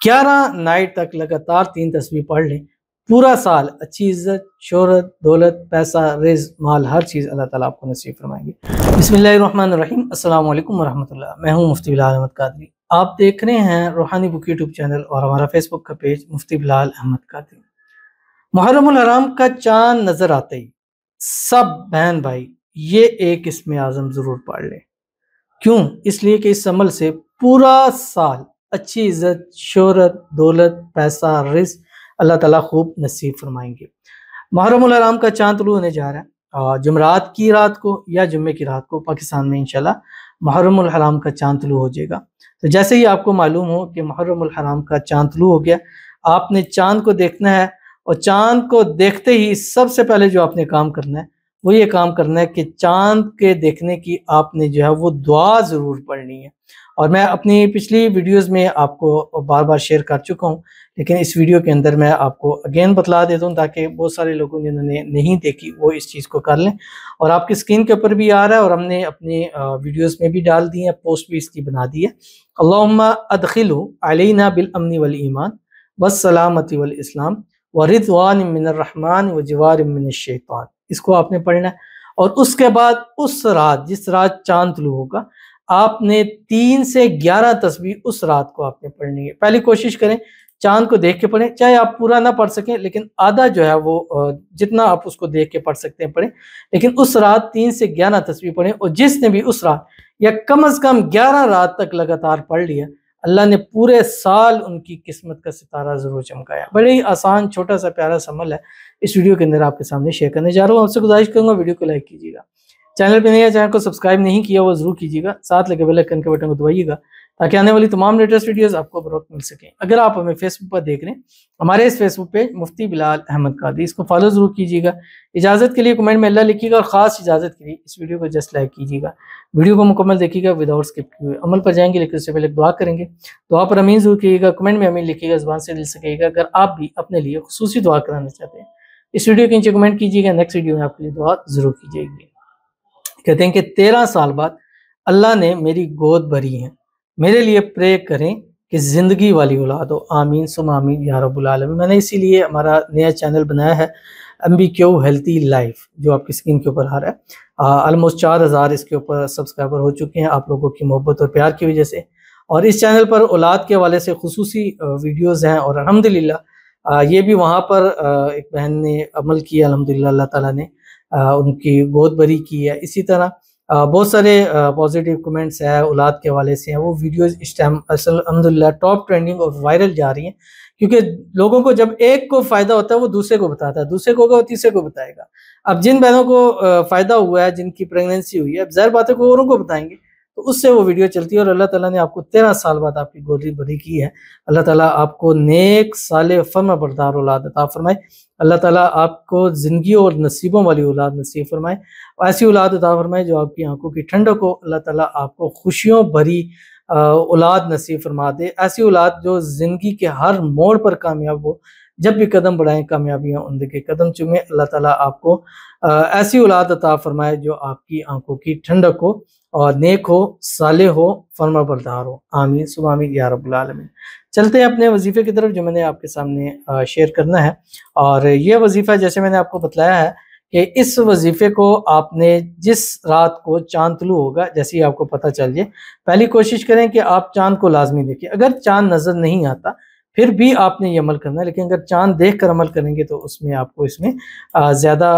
11 night تک لگاتار 3 تسبیح پڑھ لیں، پورا سال اچھی عزت، شہرت، دولت، پیسہ، رزق، مال، ہر چیز اللہ تعالیٰ آپ کو نصیب فرمائیں گے۔ بسم اللہ الرحمن الرحیم۔ السلام علیکم ورحمۃ اللہ۔ میں ہوں مفتی بلال احمد قادری۔ آپ دیکھ رہے ہیں روحانی بک یوٹیوب چینل اور ہمارا فیس بک کا پیج مفتی بلال احمد قادری۔ محرم الحرام کا چاند نظر آتے ہی سب بہن بھائی یہ ایک اسم اعظم ضرور پڑھ لیں۔ کیوں؟ اس لیے کہ اس عمل سے پورا سال اچھی عزت، شہرت، دولت، پیسہ، رزق اللہ تعالیٰ خوب نصیب فرمائیں گے۔ محرم الحرام کا چاند طلوع ہونے جا رہا ہے جمعرات کی رات کو یا جمعے کی رات کو پاکستان میں انشاءاللہ محرم الحرام کا چاند طلوع ہو جائے گا۔ تو جیسے ہی آپ کو معلوم ہو کہ محرم الحرام کا چاند طلوع ہو گیا، آپ نے چاند کو دیکھنا ہے، اور چاند کو دیکھتے ہی سب سے پہلے جو آپ نے کام کرنا ہے وہ یہ کام کرنا ہے کہ چاند کے دیکھنے کی آپ نے جو ہے وہ دعا ضرور پڑھنی ہے۔ اور میں اپنی پچھلی ویڈیوز میں آپ کو بار بار شیئر کر چکا ہوں، لیکن اس ویڈیو کے اندر میں آپ کو اگین بتلا دیتا ہوں تاکہ بہت سارے لوگوں جنہوں نے نہیں دیکھی وہ اس چیز کو کر لیں۔ اور آپ کی اسکرین کے اوپر بھی آ رہا ہے اور ہم نے اپنی ویڈیوز میں بھی ڈال دی ہے، پوسٹ بھی اس کی بنا دی ہے۔ اللہم ادخلہ علینا بالامن والایمان والسلامت والاسلام ورضوان من الرحمن وجوار من الشیطان۔ اس کو آپ نے پڑھنا ہے، اور اس کے بعد اس رات جس رات چاند طلوع ہوگا آپ نے 3 سے 11 تسبیح اس رات کو آپ نے پڑھنی ہے۔ پہلی کوشش کریں چاند کو دیکھ کے پڑھیں، چاہے آپ پورا نہ پڑھ سکیں لیکن آدھا جو ہے وہ جتنا آپ اس کو دیکھ کے پڑھ سکتے ہیں پڑھیں، لیکن اس رات 3 سے 11 تسبیح پڑھیں۔ اور جس نے بھی اس رات یا کم از کم 11 رات تک لگاتار پڑھ لیا، اللہ نے پورے سال ان کی قسمت کا ستارہ ضرور چمکایا۔ بڑے ہی آسان چھوٹا سا پیارا سا عمل ہے، اس ویڈیو کے اندر آپ کے سامنے شیئر کرنے جا رہا ہوں۔ آپ سے گزارش کروں گا ویڈیو کو لائک کیجیے گا، چینل پہ نہیں ہے چینل کو سبسکرائب نہیں کیا وہ ضرور کیجیے گا، ساتھ لگے بیل آئیکن کے بٹن کو دبائیے گا تاکہ آنے والی تمام لیٹسٹ ویڈیوز آپ کو بروقت مل سکیں۔ اگر آپ ہمیں فیس بک پر دیکھ رہے ہیں، ہمارے اس فیس بک پیج مفتی بلال احمد قادری، اس کو فالو ضرور کیجیے گا۔ اجازت کے لیے کمنٹ میں اللہ لکھیے گا، اور خاص اجازت کے لیے اس ویڈیو کو جسٹ لائک کیجیے گا، ویڈیو کو مکمل دیکھیے گا وداؤٹ اسکپ کیے۔ عمل پر جائیں گے لیکن اس سے پہلے دعا کریں گے، دعا پر امین ضرور کیجیے گا، کمنٹ میں امین لکھیے گا، زبان سے دل سے کہیے گا۔ اگر آپ بھی اپنے لیے خصوصی دعا کرانا چاہتے ہیں اس ویڈیو کے نیچے کمنٹ کیجیے گا، نیکسٹ ویڈیو میں آپ کے لیے دعا ضرور کی جائے گی۔ کہتے ہیں کہ 13 سال بعد اللہ نے میری گود بھری ہے، میرے لیے پرے کریں کہ زندگی والی اولاد ہو، آمین ثم آمین یا رب العالمین۔ میں نے اسی لیے ہمارا نیا چینل بنایا ہے MBQ ہیلتھی لائف، جو آپ کی اسکرین کے اوپر آ رہا ہے۔ آلموسٹ 4000 اس کے اوپر سبسکرائبر ہو چکے ہیں آپ لوگوں کی محبت اور پیار کی وجہ سے، اور اس چینل پر اولاد کے حوالے سے خصوصی ویڈیوز ہیں، اور الحمدللہ یہ بھی وہاں پر ایک بہن نے عمل کیا، الحمدللہ اللہ تعالیٰ نے ان کی گود بری کی ہے۔ اسی طرح بہت سارے پازیٹیو کمنٹس ہیں اولاد کے حوالے سے ہیں، وہ ویڈیوز اس ٹائم الحمدللہ ٹاپ ٹرینڈنگ اور وائرل جا رہی ہیں، کیونکہ لوگوں کو جب ایک کو فائدہ ہوتا ہے وہ دوسرے کو بتاتا ہے، دوسرے کو ہوگا وہ تیسرے کو بتائے گا۔ اب جن بہنوں کو فائدہ ہوا ہے، جن کی پریگننسی ہوئی ہے، اب ظاہر بات ہے کہ اوروں کو بتائیں گے، تو اس سے وہ ویڈیو چلتی ہے، اور اللہ تعالیٰ نے آپ کو 13 سال بعد آپ کی گود بری کی ہے۔ اللہ تعالیٰ آپ کو نیک صالح فرما بردار اولاد عطا فرمائے، اللہ تعالیٰ آپ کو زندگی اور نصیبوں والی اولاد نصیب فرمائے، ایسی اولاد عطا فرمائے جو آپ کی آنکھوں کی ٹھنڈک ہو، اللہ تعالیٰ آپ کو خوشیوں بھری اولاد نصیب فرما دے، ایسی اولاد جو زندگی کے ہر موڑ پر کامیاب ہو، جب بھی قدم بڑھائیں کامیابیاں ان کے قدم چومیں۔ اللہ تعالیٰ آپ کو ایسی اولاد عطا فرمائے جو آپ کی آنکھوں کی ٹھنڈک ہو اور نیک ہو، صالح ہو، فرما بردار ہو، آمین ثم آمین یا رب العالمین۔ چلتے ہیں اپنے وظیفے کی طرف جو میں نے آپ کے سامنے شیئر کرنا ہے، اور یہ وظیفہ جیسے میں نے آپ کو بتلایا ہے کہ اس وظیفے کو آپ نے جس رات کو چاند طلوع ہوگا، جیسے ہی آپ کو پتہ چل جائے، پہلی کوشش کریں کہ آپ چاند کو لازمی دیکھیں۔ اگر چاند نظر نہیں آتا پھر بھی آپ نے یہ عمل کرنا ہے، لیکن اگر چاند دیکھ کر عمل کریں گے تو اس میں آپ کو اس میں زیادہ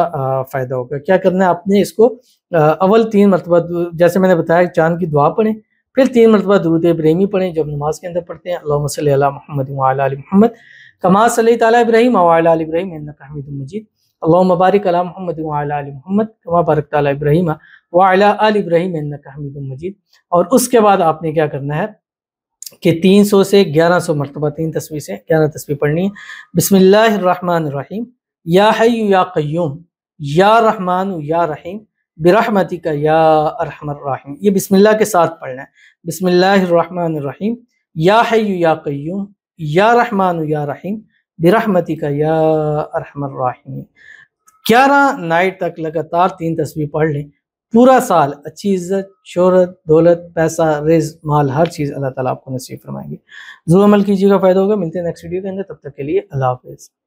فائدہ ہوگا۔ کیا کرنا ہے آپ نے اس کو اول 3 مرتبہ جیسے میں نے بتایا چاند کی دعا پڑھیں، پھر 3 مرتبہ درود ابراہیمی پڑھیں جو ہم نماز کے اندر پڑھتے ہیں، اللہم صلی علی محمد وعلی آل محمد کما صلیت علی ابراہیم وعلی آل ابراہیم انک حمید مجید، اللہم بارک علی محمد وعلی آل محمد کما بارکت علی ابراہیم وعلی آل ابراہیم انک حمید مجید۔ اور اس کے بعد آپ نے کیا کرنا ہے کہ 300 سے 1100 مرتبہ 3 تسبیح سے 11 تسبیح پڑھنی ہے۔ بسم اللہ الرحمن الرحیم، یا حی یا قیوم، یا رحمان یا رحیم، برحمتک یا ارحم الراحمین۔ یہ بسم اللہ کے ساتھ پڑھنا ہے۔ بسم اللہ الرحمن الرحیم، یا حی یا قیوم، یا رحمان یا رحیم، برحمتک یا ارحم الراحمین۔ 11 نائٹ تک لگاتار 3 تسبیح پڑھ لیں، پورا سال اچھی عزت، شہرت، دولت، پیسہ، رزق، مال، ہر چیز اللہ تعالیٰ آپ کو نصیب فرمائیں گے۔ ضرور عمل کیجیے گا، فائدہ ہوگا۔ ملتے ہیں نیکسٹ ویڈیو کے اندر، تب تک کے لیے اللہ حافظ۔